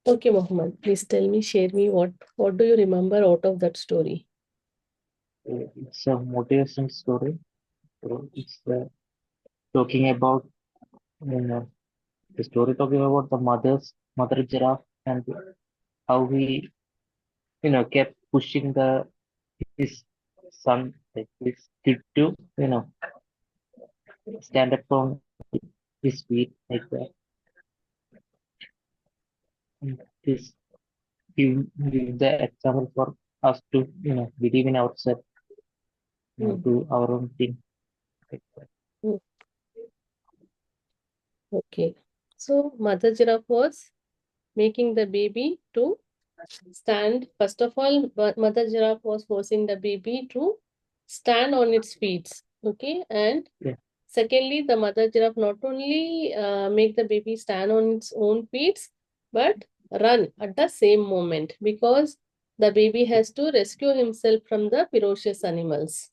Okay, Mohammed, please tell me, share me what do you remember out of that story? It's a motivation story. So it's talking about you know the story talking about the mother giraffe and how he kept pushing the his son like his kid to stand up from his feet like that. And this give the example for us to believe in ourselves, Hmm. do our own thing like that. Hmm. Okay. So Mother Giraffe was making the baby to stand. First of all, Mother Giraffe was forcing the baby to stand on its feet. Okay. And Yeah, secondly, the Mother Giraffe not only make the baby stand on its own feet, but run at the same moment because the baby has to rescue himself from the ferocious animals.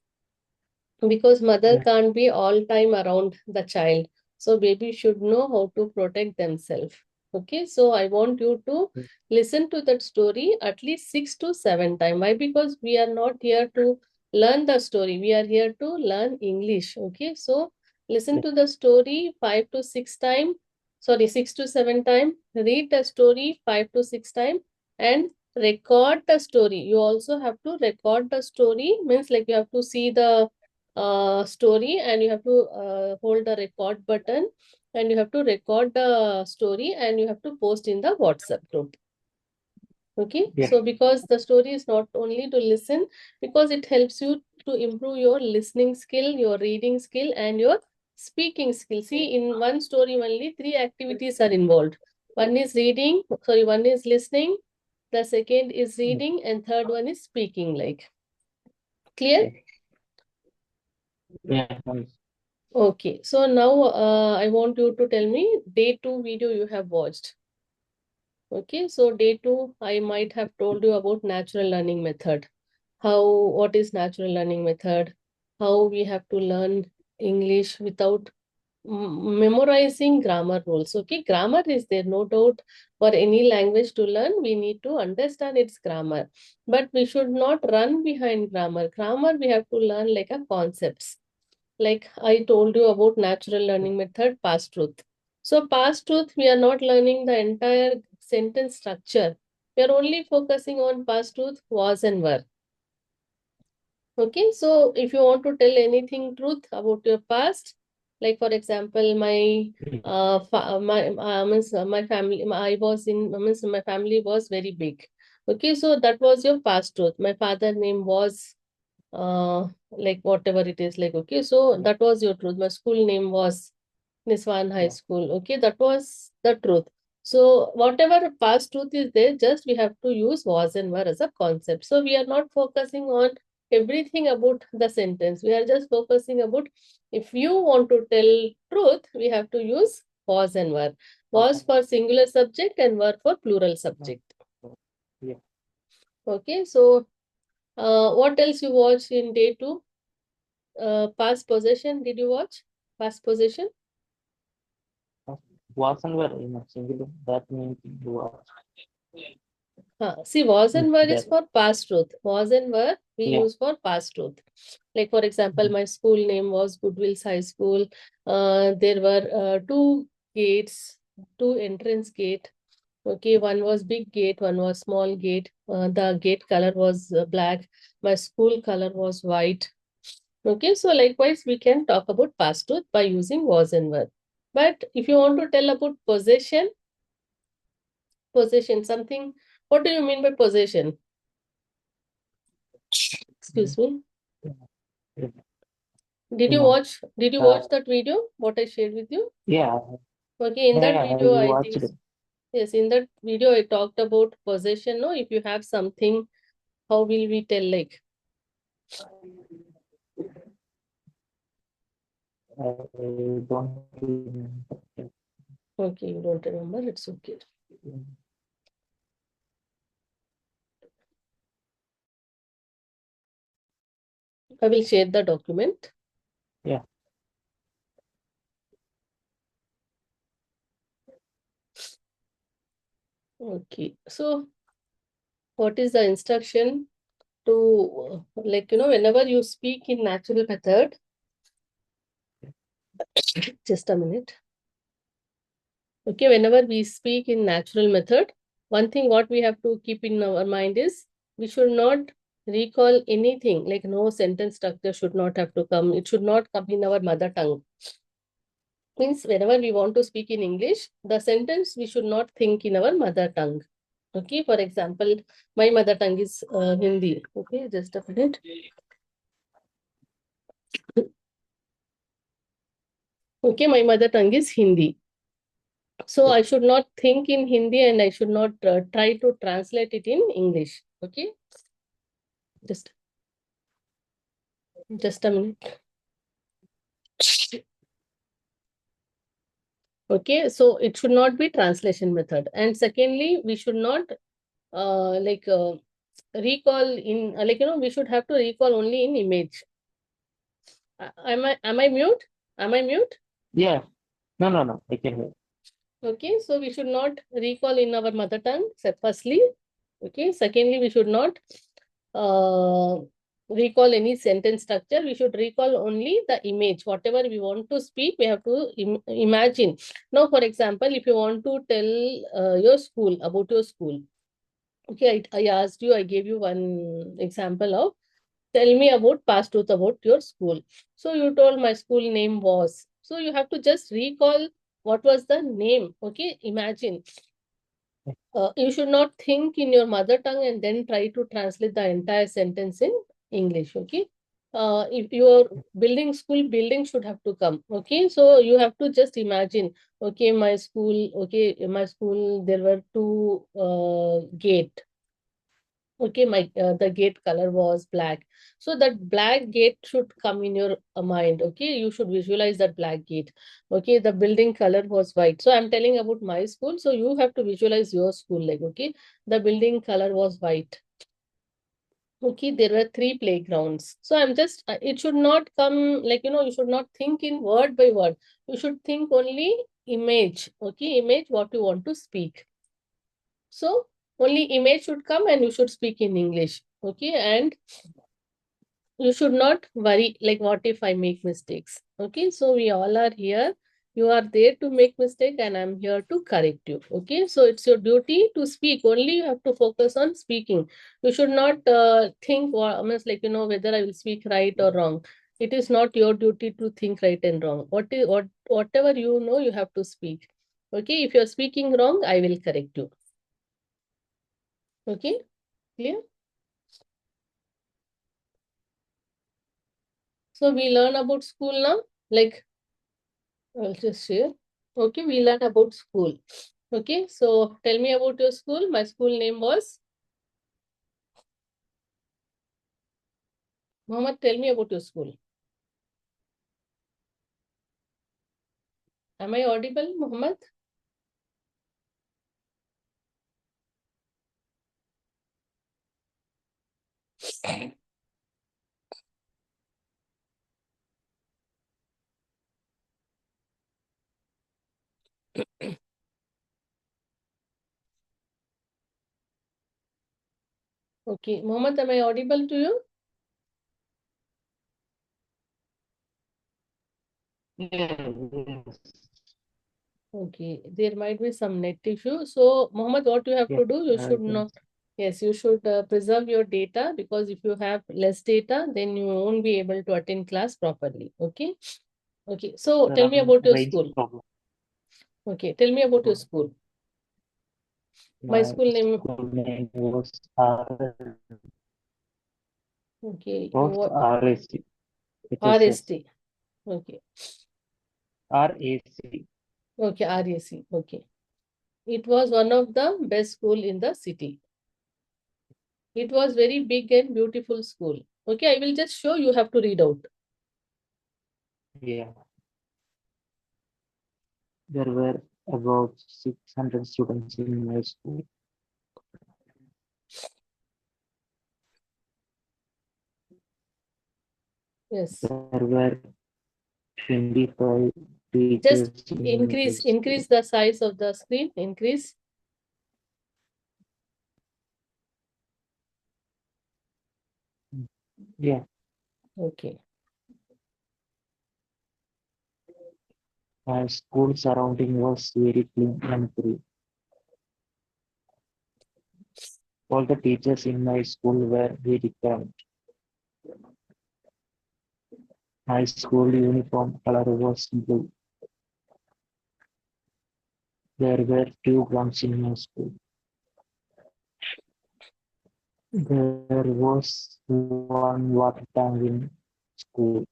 Because mother yeah, can't be all time around the child, so baby should know how to protect themselves. Okay, so I want you to yeah, listen to that story at least 6 to 7 times. Why? Because we are not here to learn the story, we are here to learn English. Okay, so listen yeah, to the story 5 to 6 times, sorry, 6 to 7 times. Read the story 5 to 6 times and record the story. You also have to record the story, means like you have to see the story and you have to hold the record button and you have to record the story and you have to post in the WhatsApp group. Okay, yeah, so because the story is not only to listen, because it helps you to improve your listening skill, your reading skill, and your speaking skill. See, in one story only, three activities are involved. One is reading, sorry, one is listening, the second is yeah, reading, and third one is speaking. Like, clear? yeah, yeah, Okay, so now I want you to tell me day two video you have watched. Okay, so day two, I might have told you about natural learning method. What is natural learning method? How we have to learn English without memorizing grammar rules. Okay, grammar is there, no doubt. For any language to learn, we need to understand its grammar. But we should not run behind grammar. Grammar, we have to learn like a concepts. Like I told you about natural learning method, past truth. So past truth, we are not learning the entire sentence structure. We are only focusing on past truth, was and were. Okay, so if you want to tell anything truth about your past, like for example, my family, I was in means my family was very big. Okay, so that was your past truth. My father name was like whatever it is, like okay, so yeah, that was your truth. My school name was Niswan High yeah, School. Okay, that was the truth. So whatever past truth is there, just we have to use was and were as a concept. So we are not focusing on everything about the sentence. We are just focusing about if you want to tell truth, we have to use was and were. Was for singular subject and were for plural subject. yeah. Okay, so what else you watched in day two? Past possession. Did you watch past possession? Wasn't were singular. That means was See, was and were is that. for past truth. Was and were we Yeah, use for past truth. Like for example, mhm, my school name was Goodwill's High School. There were two gates, two entrance gate. Okay, one was big gate, one was small gate. The gate color was black. My school color was white. Okay, so likewise, we can talk about past truth by using was and were. But if you want to tell about possession, something, what do you mean by possession? yeah, Excuse me. yeah. Did You you know, watch? Did you uh, watch that video? What I shared with you? yeah, Okay, in yeah, that yeah, I video, I watched think it. yes, in that video, I talked about possession. No, if you have something, how will we tell? Like, I don't remember. okay, you don't remember. It's okay. I will share the document. Yeah, Okay. So what is the instruction to, like, whenever you speak in natural method, just a minute. Okay, whenever we speak in natural method, one thing what we have to keep in our mind is we should not recall anything, like no sentence structure should not have to come. It should not come in our mother tongue. Means whenever we want to speak in English, the sentence we should not think in our mother tongue. Okay, for example, my mother tongue is Hindi. Okay, just a minute. Okay, my mother tongue is Hindi. So I should not think in Hindi and I should not try to translate it in English. Okay, just just a minute. Okay, so it should not be translation method. And secondly, we should not recall in we should have to recall only in image. Am I mute? Am I mute? Yeah. No. I can hear. Okay, so we should not recall in our mother tongue, firstly. Okay, secondly, we should not uh, recall any sentence structure. We should recall only the image. Whatever we want to speak, we have to imagine. Now, for example, if you want to tell your school, about your school. Okay, I asked you, I gave you one example of tell me about past truth about your school. So you told my school name was. So you have to just recall what was the name. Okay, imagine. You should not think in your mother tongue and then try to translate the entire sentence in English. Okay. If your building school building should have to come. Okay, so you have to just imagine. Okay, my school. Okay, in my school there were two gate. Okay, the gate color was black. So that black gate should come in your mind. Okay, you should visualize that black gate. Okay, the building color was white. So I'm telling about my school. So you have to visualize your school like, okay, the building color was white. Okay, there were three playgrounds. So I'm just, it should not come like, you should not think in word by word. You should think only image. Okay, image what you want to speak. So only image should come and you should speak in English. Okay, and you should not worry like what if I make mistakes. Okay, so we all are here. You are there to make mistake and I'm here to correct you. Okay, so it's your duty to speak. Only you have to focus on speaking. You should not think almost like whether I will speak right or wrong. It is not your duty to think right and wrong. Whatever you have to speak. Okay, if you're speaking wrong, I will correct you. Okay, clear? So we learn about school now. Like I'll just share. Okay, we learn about school. Okay, so tell me about your school. My school name was Mohammed. Tell me about your school. Am I audible, Mohammed? Okay, Mohammed, am I audible to you? Yes. Okay, there might be some net issue. So, Mohammed, what you have Yeah. to do, you I should can. not. Yes, you should preserve your data because if you have less data, then you won't be able to attend class properly. Okay. Okay. So, There tell me are about your range school. problem. Okay. Tell me about your school. My My school name. school name was Okay. was What? RAC. HSS. RST. Okay. RAC. Okay. RAC. Okay. It was one of the best school in the city. It was very big and beautiful school. Okay. I will just show you have to read out. Yeah. There were about 600 students in my school. Yes. There were 25 Just teachers in my increase school. the size of the screen. Increase. Yeah, Okay. my school surrounding was very clean and free. All the teachers in my school were very kind. My school uniform color was blue. There were two grounds in my school. There was one water tank in school.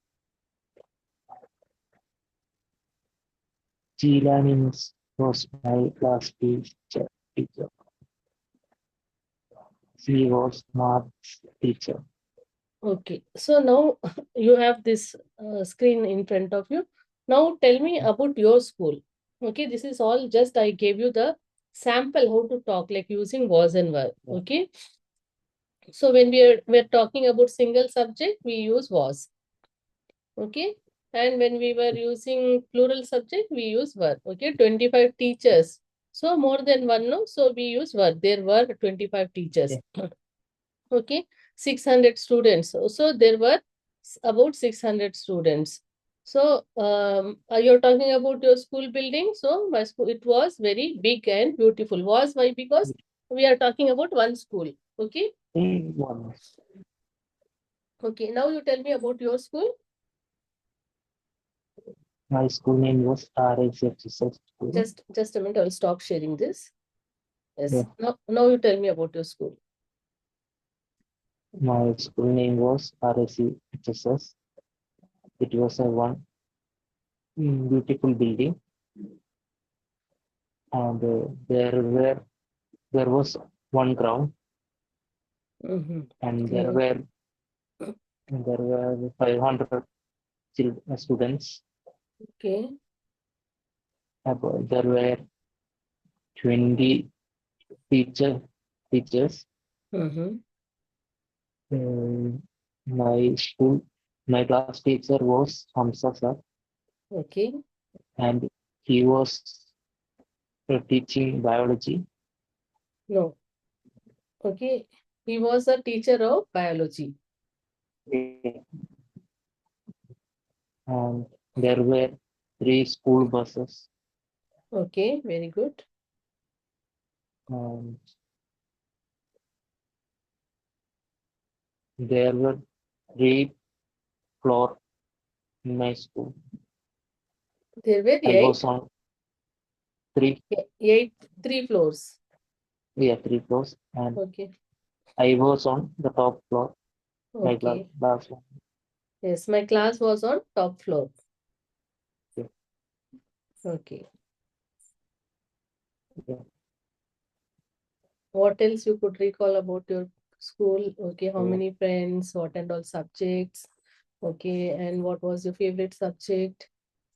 Chilani was my class teacher. She was maths teacher. Okay. So now you have this screen in front of you. Now tell me about your school. Okay, this is all just I gave you the sample how to talk like using was and were. Yeah, Okay. So when we're talking about single subject, we use was. Okay. And when we were using plural subject, we use were. Okay. 25 teachers. So more than one, no? So we use were. There were 25 teachers. yeah. Okay. 600 students. So there were about 600 students. So you're talking about your school building. So my school, it was very big and beautiful. Was why? Because we are talking about one school. Okay. One. Okay. Now you tell me about your school. My school name was RSFSS school. Just a minute. I'll stop sharing this. Yeah, Yes. Now you tell me about your school. my school name was RSCHSS. It was a one beautiful building, and there was one ground, and Okay. there were 500 students. Okay. There were 20 teachers. Mm-hmm. Um, my school, my class teacher was Hamza sir, Okay. and he was teaching biology. No. Okay. He was a teacher of biology. And there were three school buses, Okay. Very good. and there were three floor in my school. There were I was eight, on three, eight, three floors. yeah, three floors, and Okay. I was on the top floor. My Okay. class one. Yes, my class was on top floor. Yeah, Okay. yeah. What else you could recall about your school? Okay. How So, many friends? What and all subjects? Okay. And what was your favorite subject?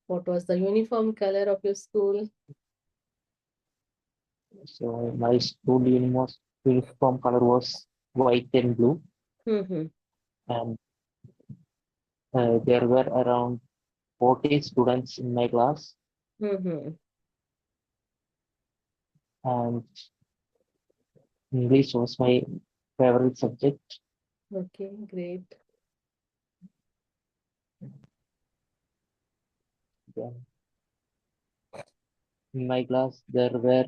What was the uniform color of your school? so my school uniform color was white and blue, Mm-hmm. and there were around 40 students in my class, Mm-hmm. and English was my favorite subject. Okay. Great. Then in my class, there were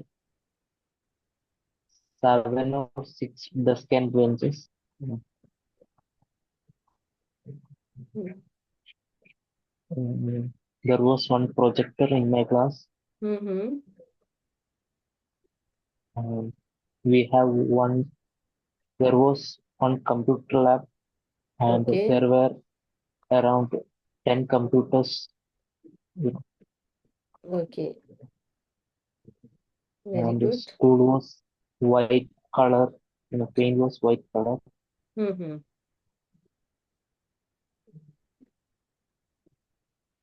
7 or 6 desk and benches. Mm, There was one projector in my class, Mm-hmm. and we have one. There was one computer lab, and Okay. there were around 10 computers. You know, Okay. Very and the good. school was white color. Paint was white color. Mm-hmm.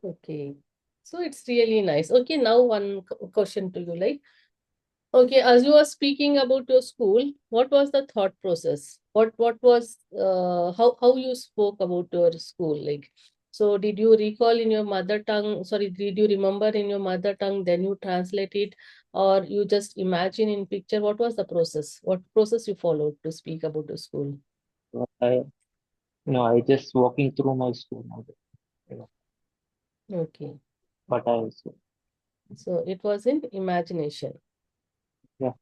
Okay. So it's really nice. Okay, now one question to you, like, okay, as you were speaking about your school, what was the thought process? What was how you spoke about your school? Like, so did you recall in your mother tongue? Sorry, did you remember in your mother tongue? Then you translate it, or you just imagine in picture? What was the process? What process you followed to speak about your school? So I just walking through my school now. You know, Okay. but I also, So it was in imagination. yeah,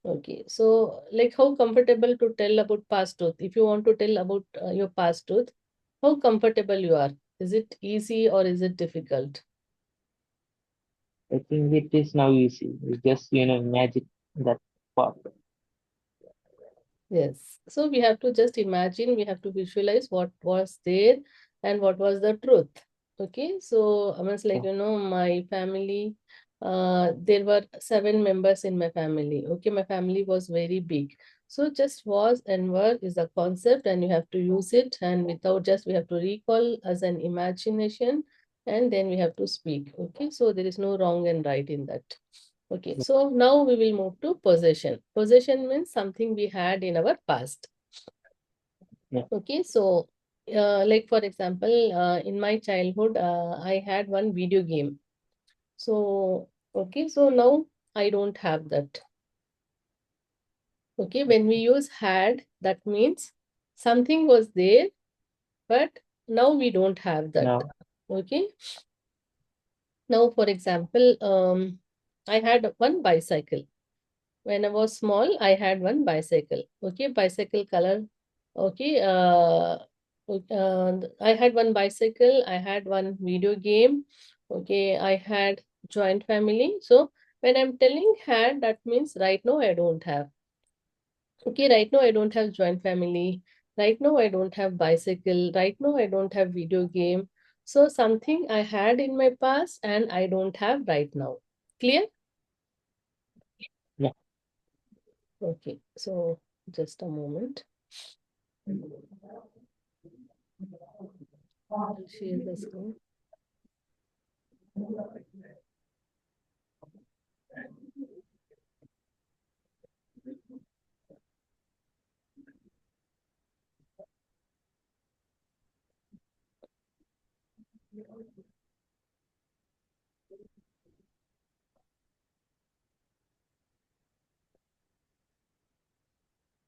Okay. So like how comfortable to tell about past truth? If you want to tell about your past truth, how comfortable you are? Is it easy or is it difficult? I think it is now easy. You just, imagine that part. Yes. So we have to just imagine, we have to visualize what was there and what was the truth. Okay. So I was like, Yeah, my family, there were 7 members in my family. Okay. My family was very big. So just was and were is a concept and you have to use it. And without just, we have to recall as an imagination and then we have to speak. Okay. So there is no wrong and right in that. Okay, yeah, so now we will move to possession. Possession means something we had in our past. yeah. Okay, so like for example, in my childhood, I had one video game. So, okay, so now I don't have that. Okay, when we use had, that means something was there, but now we don't have that. Now, Okay, now for example, I had one bicycle. When I was small, I had one bicycle. Okay, bicycle color. Okay, I had one bicycle. I had one video game. Okay, I had joint family. So when I'm telling had, that means right now I don't have. Okay, right now I don't have joint family. Right now I don't have bicycle. Right now I don't have video game. So something I had in my past and I don't have right now. Clear? yeah, Okay, so just a moment. I'll share the screen.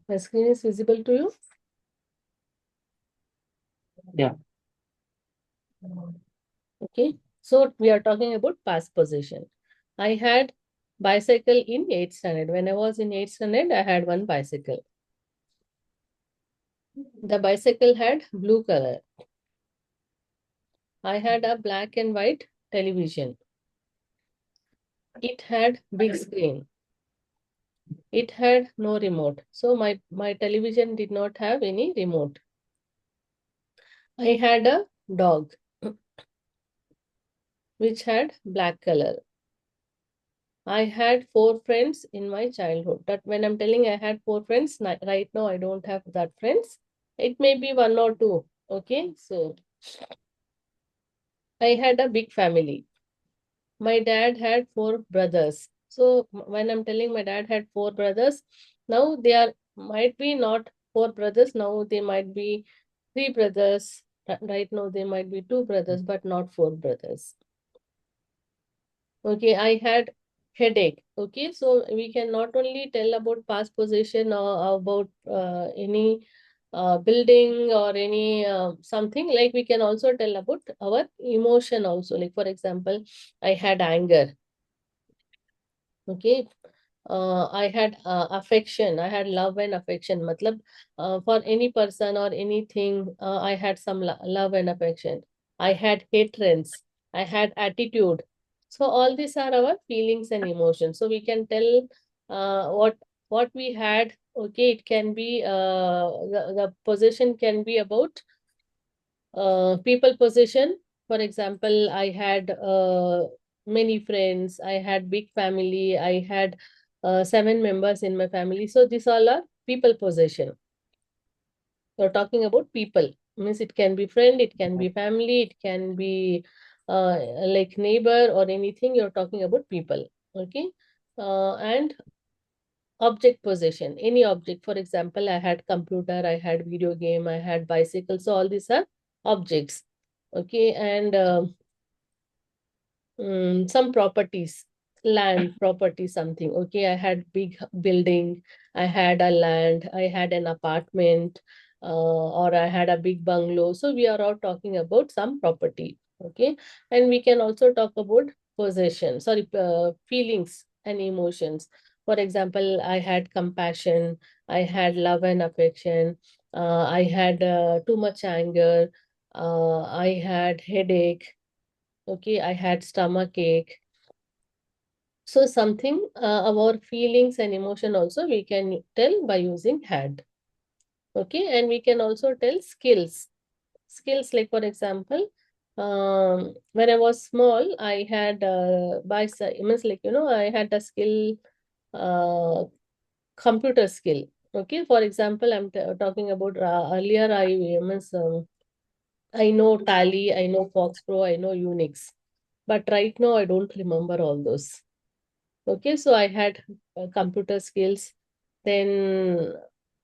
My screen is visible to you? yeah, Okay. So we are talking about past possession. I had bicycle in 8th standard. When I was in 8th standard, I had one bicycle. The bicycle had blue color. I had a black and white television. It had big screen. It had no remote. So my television did not have any remote. I had a dog which had black color. I had 4 friends in my childhood. That when I'm telling I had 4 friends, right now I don't have that friends. It may be one or two. Okay, so I had a big family. My dad had 4 brothers. So when I'm telling my dad had 4 brothers, now they are might be not 4 brothers. Now they might be 3 brothers. Right now they might be 2 brothers, but not 4 brothers. Okay, I had headache. Okay, so we can not only tell about past possession or about any building or any something, like we can also tell about our emotion also. Like for example, I had anger. Okay, I had affection. I had love and affection. Matlab, for any person or anything, I had some love and affection. I had hatreds. I had attitude. So all these are our feelings and emotions. So we can tell what we had. Okay, it can be the possession can be about people possession. For example, I had many friends. I had big family. I had 7 members in my family. So these all are people possession. You're talking about people. Means it can be friend, it can be family, it can be like neighbor or anything. You're talking about people. Okay. And object possession, any object. For example, I had computer, I had video game, I had bicycle. So all these are objects. Okay. And some properties, land property, something. Okay, I had big building, I had a land, I had an apartment, or I had a big bungalow. So we are all talking about some property. Okay. And we can also talk about possession, sorry, feelings and emotions. For example, I had compassion, I had love and affection, I had too much anger, I had headache, okay, I had stomach ache. So something our feelings and emotion also we can tell by using had. Okay, and we can also tell skills. Skills like for example, when I was small, I had means like I had a skill, uh, computer skill. Okay, for example, I'm talking about earlier. I means I know Tally, I know Fox Pro, I know Unix, but right now I don't remember all those. Okay, so I had computer skills. Then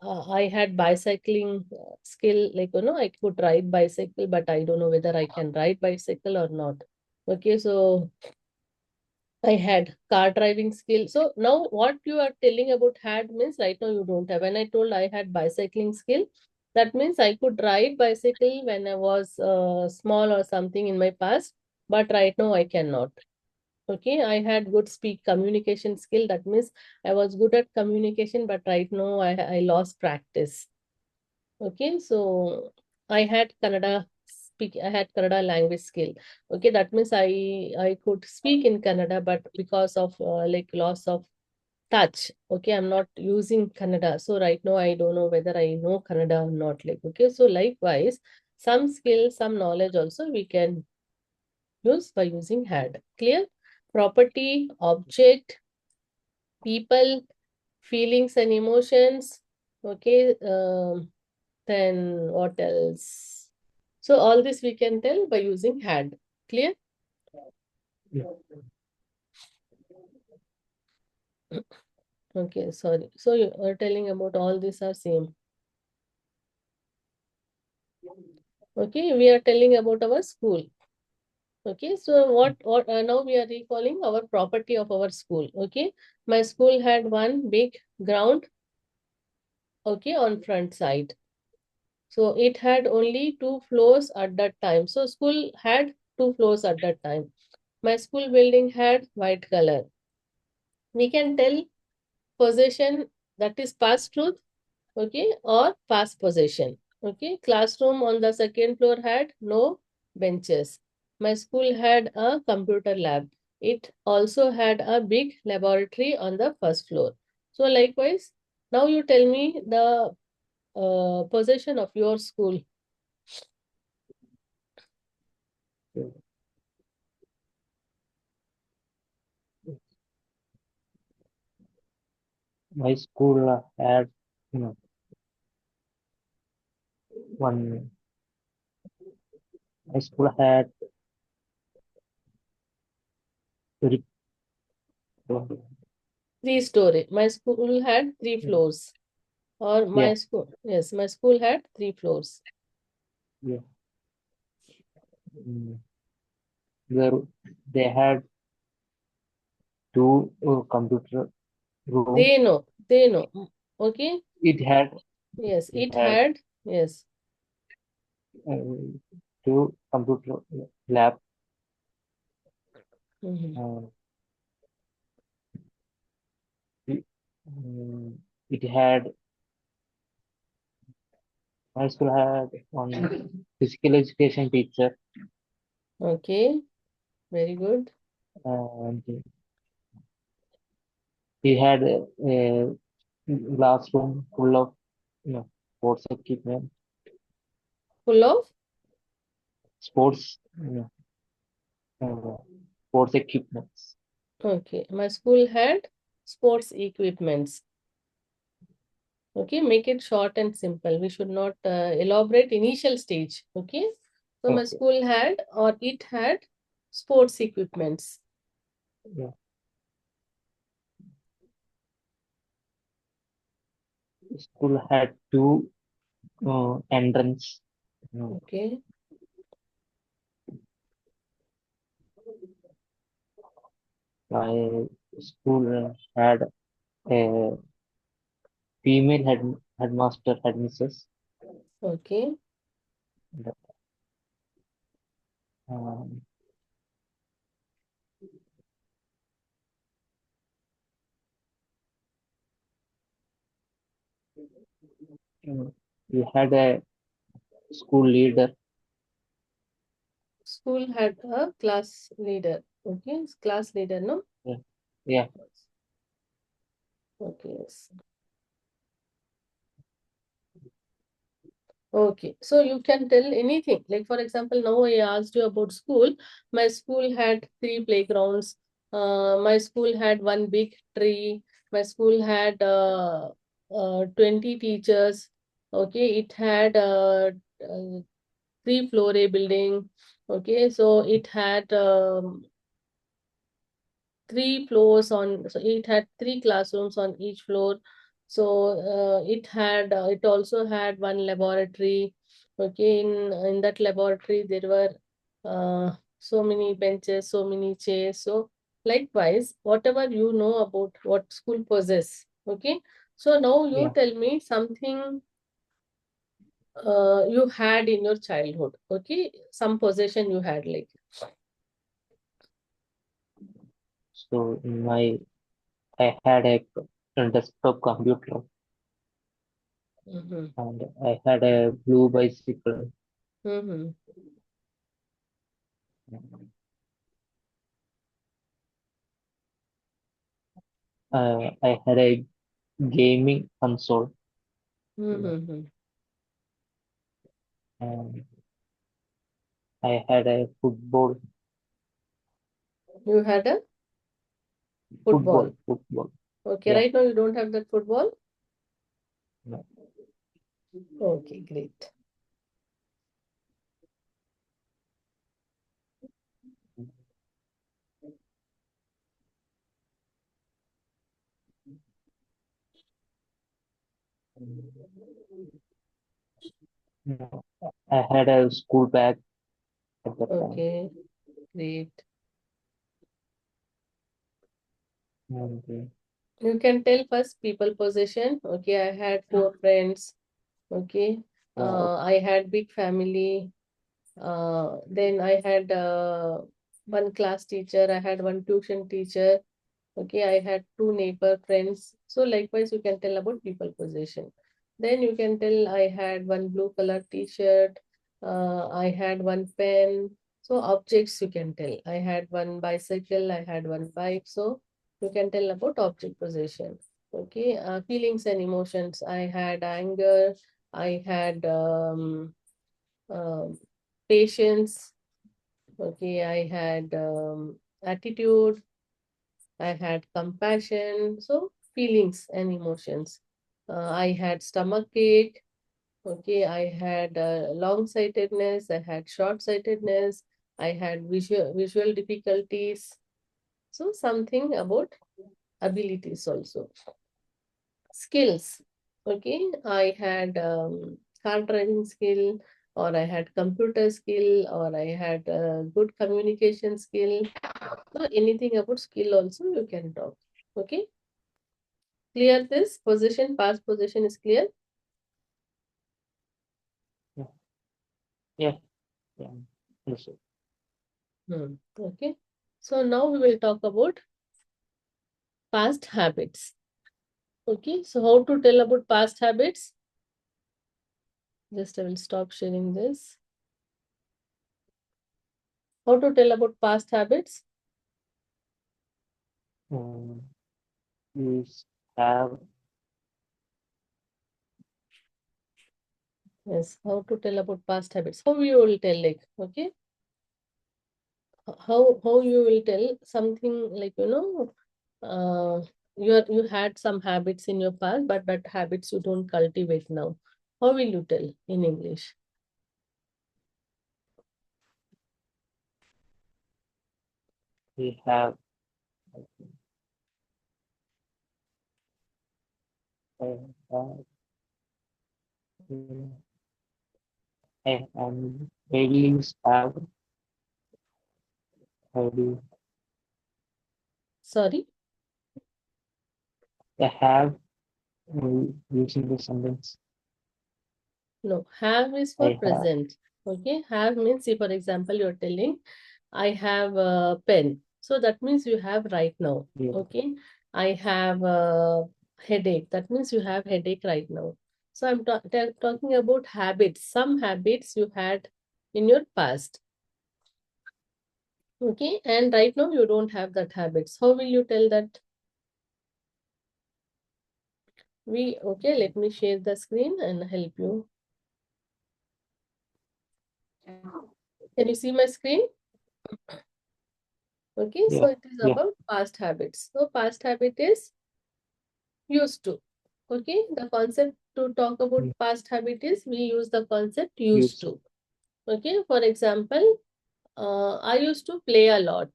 I had bicycling skill, like I could ride bicycle, but I don't know whether I can ride bicycle or not. Okay, so I had car driving skill. So now what you are telling about had means right now you don't have. When I told I had bicycling skill, that means I could ride bicycle when I was small or something in my past, but right now I cannot. Okay, I had good speak communication skill. That means I was good at communication, but right now I lost practice. Okay, so I had Kannada language skill. Okay, that means I could speak in Kannada, but because of like loss of touch. Okay, I'm not using Kannada. So right now I don't know whether I know Kannada or not. Like, okay, so likewise, some skills, some knowledge also we can use by using had. Clear? Property, object, people, feelings and emotions. Okay, then what else? So all this we can tell by using had. Clear? Yeah. Okay, sorry. So you are telling about all these are same. Okay, we are telling about our school. Okay, so what now we are recalling our property of our school. Okay, my school had one big ground. Okay, on front side. So it had only two floors at that time. So school had two floors at that time. My school building had white color. We can tell possession, that is past truth, okay, or past possession. Okay, classroom on the second floor had no benches. My school had a computer lab. It also had a big laboratory on the first floor. So likewise, now you tell me the possession of your school. Yeah. My school had, you know, one. My school had very, Three story. My school had three floors. Or yeah, my school, yes, my school had three floors. yeah. Mm, Where they had two computer rooms. They know. Okay, It had, yes, it it had had, yes. two computer lab. Mhm. Uh, it, it had, my school had one physical education teacher, Okay, very good. and he had a classroom full of, you know, sports equipment, Full of, sports, sports equipments. okay. My school had sports equipments. Okay, make it short and simple. We should not elaborate initial stage. Okay, so my Okay, school had or it had sports equipments. yeah. School had two entrance. Uh, Okay, my school had a female headmaster, headmistress, Okay. And, um, we had a school leader. School had a class leader. Okay. Class leader, no? Yeah, yeah, Okay. Yes. Okay, so you can tell anything. Like for example, now I asked you about school. My school had three playgrounds. My school had one big tree. My school had 20 teachers. Okay, it had three-floor building. Okay, so it had three floors on, so it had three classrooms on each floor. So it also had one laboratory. Okay, in that laboratory there were so many benches, so many chairs. So likewise, whatever you know about what school possess. Okay, so now you yeah. tell me something you had in your childhood. Okay, some possession you had, like. So I had a desktop computer, Mm-hmm. and I had a blue bicycle. Mm-hmm. I had a gaming console, Mm-hmm. and I had a You had a football. football. Okay, Yeah. right now you don't have that football? No. Okay, great. No. I had a school bag at that time. Okay, great. And, You can tell first people possession. Okay, I had four friends. Okay, wow. I had big family. Then I had one class teacher. I had one tuition teacher. Okay, I had two neighbor friends. So likewise, you can tell about people possession. Then you can tell I had one blue color t-shirt. I had one pen. So objects you can tell. I had one bicycle. I had one bike. So you can tell about object possession. Okay, feelings and emotions. I had anger. I had um, patience. Okay, I had attitude. I had compassion. So feelings and emotions. I had stomach ache. Okay, I had long-sightedness. I had short-sightedness. I had visual difficulties. So something about abilities also. Skills. Okay, I had car driving skill, or I had computer skill, or I had good communication skill. So anything about skill also you can talk. Okay, clear this position, past position is clear. Yeah. Yeah. Yeah. Yes, sir. Okay, so now we will talk about past habits. Okay, so how to tell about past habits? Just I will stop sharing this. How to tell about past habits? Um, we have Yes, how to tell about past habits? How you will tell, like, okay? How you will tell something, like, you had some habits in your past, but that habits you don't cultivate now. How will you tell in English? we have uh, uh, values have Sorry. I have using the sentence. No, have is for I have. present. Okay, have means, see, for example, you're telling, I have a pen. So that means you have right now. Yeah. Okay, I have a headache. That means you have headache right now. So I'm talking about habits, some habits you had in your past. Okay, and right now you don't have that habits. How will you tell that? Okay, let me share the screen and help you. Can you see my screen? Okay, Yeah. so it is Yeah. about past habits. So past habit is used to. Okay, the concept to talk about Yeah. past habit is we use the concept used Used. to. Okay, for example, I used to play a lot.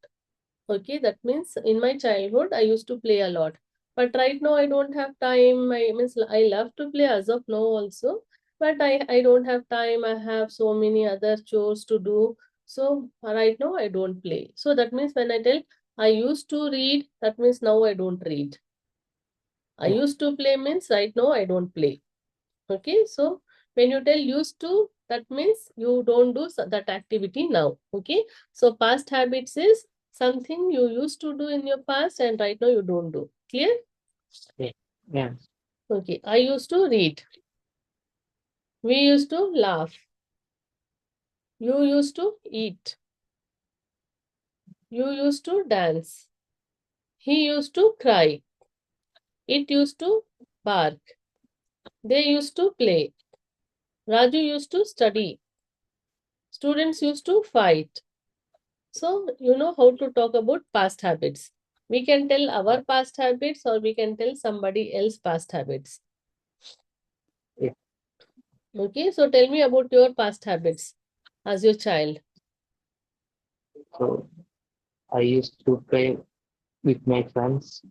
Okay, that means in my childhood I used to play a lot. But right now I don't have time. I means I love to play as of now also, but I don't have time. I have so many other chores to do. So right now I don't play. So that means when I tell I used to read, that means now I don't read. I Yeah. used to play means right now I don't play. Okay, so when you tell used to, that means you don't do that activity now. Okay, so past habits is something you used to do in your past and right now you don't do. Clear? Yeah. Yeah. Okay, I used to read. We used to laugh. You used to eat. You used to dance. He used to cry. It used to bark. They used to play. Raju used to study. Students used to fight. So, you know how to talk about past habits. We can tell our past habits or we can tell somebody else past habits. Yeah. Okay, so tell me about your past habits as your child. So I used to play with my friends.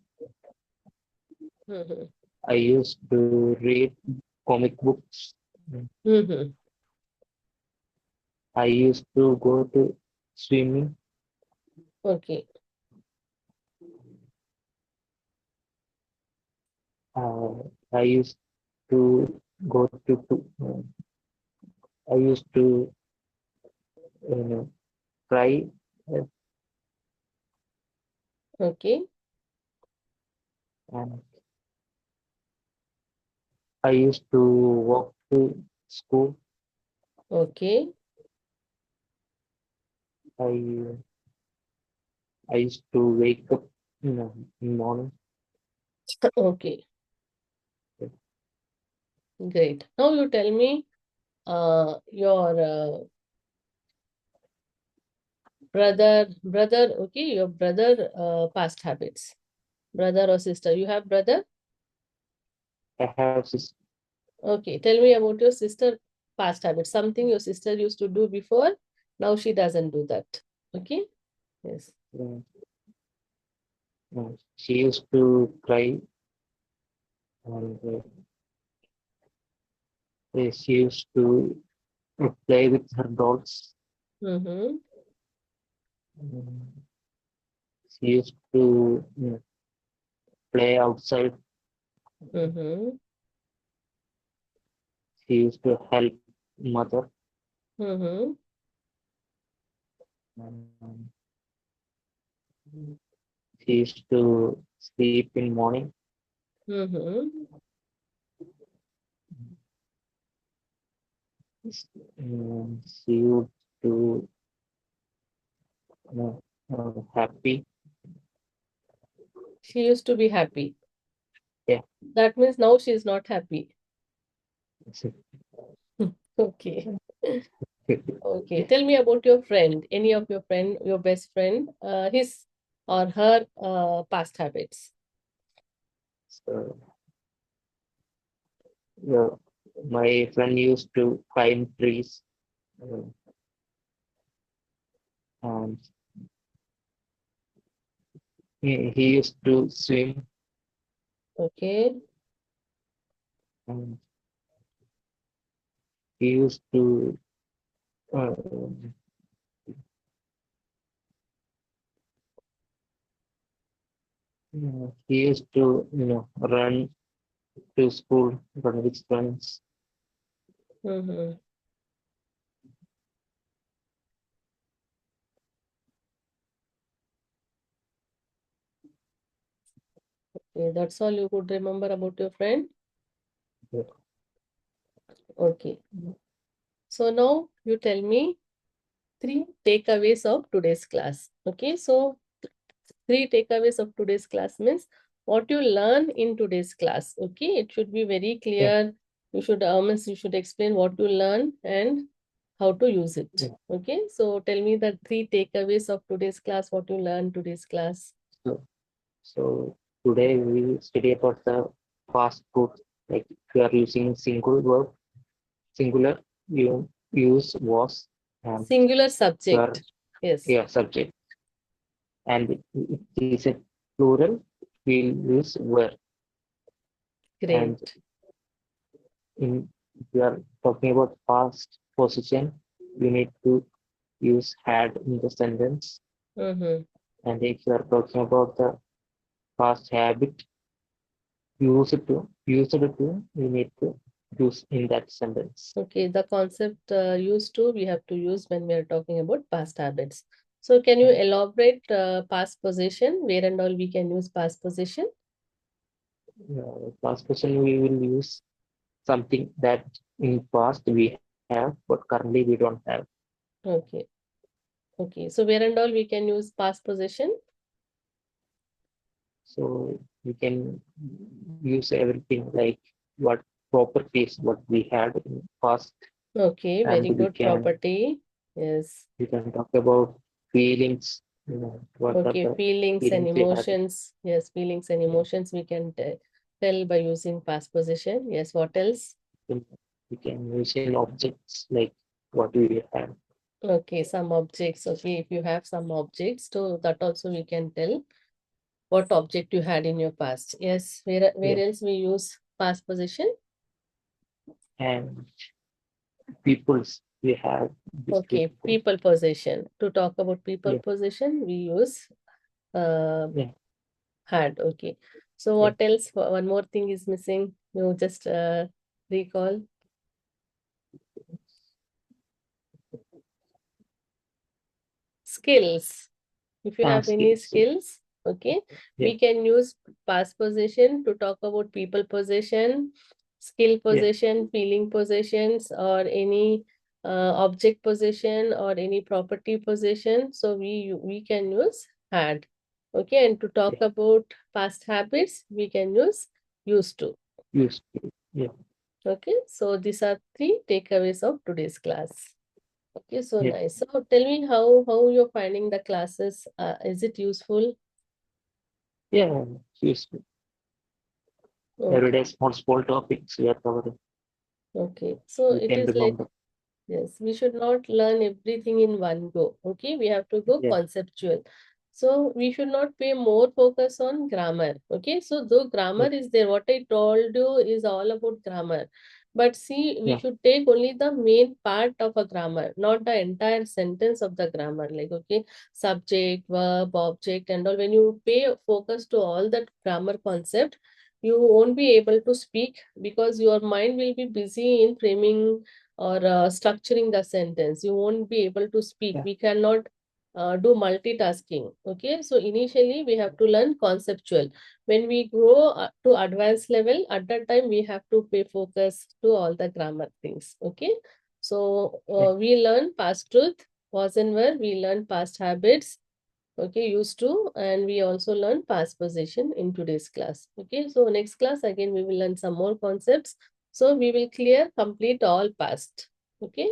Mm-hmm. I used to read comic books. Mm-hmm. I used to go to swimming. Okay, Uh, I used to go I used to uh, cry, okay, and I used to walk to school. okay, I I used to wake up in the morning. okay, great. Now you tell me your okay, your brother past habits. Brother or sister. You have brother? I have this, Okay, tell me about your sister past habit. Something your sister used to do before, now she doesn't do that. Okay? Yes. uh, she used to cry, and she used to play with her dolls. Mm-hmm. Um, she used to play outside. Mm-hmm. She used to help mother. Mm-hmm. Um, she used to sleep in morning. Mm-hmm. She used to happy. She used to be happy. Yeah. That means now she is not happy. Okay. Okay. Tell me about your friend, any of your friend, your best friend, his or her past habits. So, yeah, my friend used to climb trees, uh, and he used to swim, Okay. and he used to uh, he used to run to school, run with friends. Mm-hmm. Okay, that's all you could remember about your friend? Yeah. Okay. So now you tell me three takeaways of today's class. Okay, so three takeaways of today's class means what you learn in today's class. Okay, it should be very Yeah. clear. You should means you should explain what you learn and how to use it. Yeah. Okay, so tell me the three takeaways of today's class, what you learned today's class. So, so today we study about the fast food. Like if you are using single verb, singular, you use was, and Singular you are, subject. Yes, yeah, subject. And if it is a plural, we'll use were. And great. in if you are talking about past position, you need to use had in the sentence. Mm-hmm. And if you are talking about the past habit, you need to use in that sentence. Okay, the concept used to we have to use when we are talking about past habits. So can you And, elaborate past position, where and all we can use past position? past position we will use something that in past we have, but currently we don't have. Okay, okay. So where and all we can use past position? So we can use everything like what properties what we had in past, Okay, and very good property. Yes. we can talk about feelings. What are Okay, the feelings and feelings we had? emotions. Yes, feelings and emotions we can tell by using past position. Yes, what else? in- we can use in objects like what we have. Okay, some objects. Okay, if you have some objects, so that also we can tell what object you had in your past. Yes, where Yeah. else we use past position? And peoples we have this Okay, people. people possession. To talk about people Yeah. possession, we use uh Yeah. had. Okay. So Yeah. what else? One more thing is missing. You just recall skills. If you have any Skills. skills, okay, Yeah. we can use past possession to talk about people possession, skill Yeah. possession, feeling possessions, or any object possession or any property possession. So we can use had. Okay, and to talk Yeah. about past habits, we can use used to. Used to. Yeah. Okay, so these are three takeaways of today's class. Okay, so Yeah. nice. So tell me how you're finding the classes. Is it useful? Yeah. Used to. Every Okay, day small topics we are covering. okay. So We it can is like, remember. yes, we should not learn everything in one go. Okay, we have to go Yeah. conceptual. So we should not pay more focus on grammar. Okay, so though grammar Yeah. is there, what I told you is all about grammar. But see, we Yeah. should take only the main part of a grammar, not the entire sentence of the grammar. Like, okay, subject, verb, object, and all. When you pay focus to all that grammar concept, you won't be able to speak because your mind will be busy in framing or structuring the sentence. You won't be able to speak. Yeah. We cannot do multitasking. Okay, so initially we have to learn conceptual. When we grow to advanced level, at that time we have to pay focus to all the grammar things. Okay, so Yeah. we learn past truth, was and were. We learn past habits. Okay, used to, and we also learn past possession in today's class. Okay, so next class again we will learn some more concepts. So we will complete all past. Okay,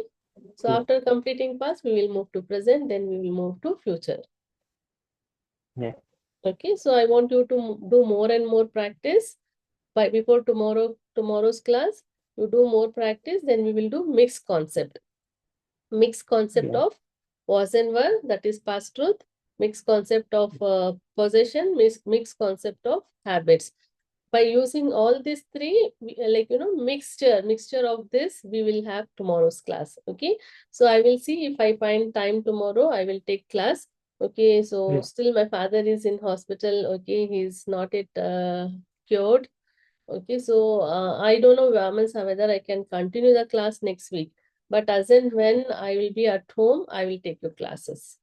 so Yeah. after completing past we will move to present, then we will move to future. Yeah. Okay, so I want you to do more and more practice by before tomorrow's class. You do more practice, then we will do mixed concept Yeah. of was and were, that is past truth, mixed concept of possession, mixed concept of habits. By using all these three, like mixture of this, we will have tomorrow's class. Okay, so I will see if I find time tomorrow, I will take class. Okay, so Yeah. still my father is in hospital. Okay, he's not yet cured. Okay, so I don't know whether I can continue the class next week, but as and when I will be at home, I will take your classes.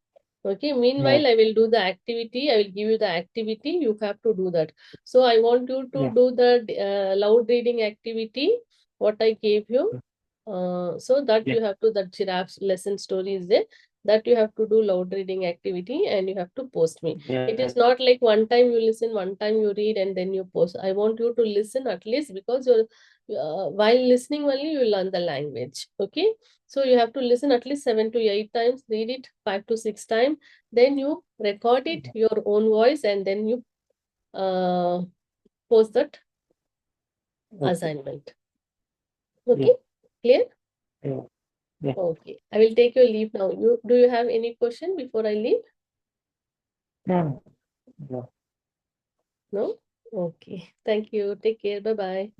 Okay, Yeah, meanwhile, I will do the activity. I will give you the activity. You have to do that. So I want you to yeah, do the loud reading activity, what I gave you. So that yeah, you have to, that giraffe's lesson story is there, that you have to do loud reading activity and you have to post me. yeah, It is not like one time you listen, one time you read, and then you post. I want you to listen at least, because you're while listening only you learn the language. Okay, so you have to listen at least 7 to 8 times, read it 5 to 6 times, then you record it your own voice, and then you uh, post that okay, assignment. yeah, Okay, clear? yeah, yeah, Okay, I will take your leave now. Do you have any question before I leave? yeah, yeah. No? Okay. Thank you. Take care. Bye bye.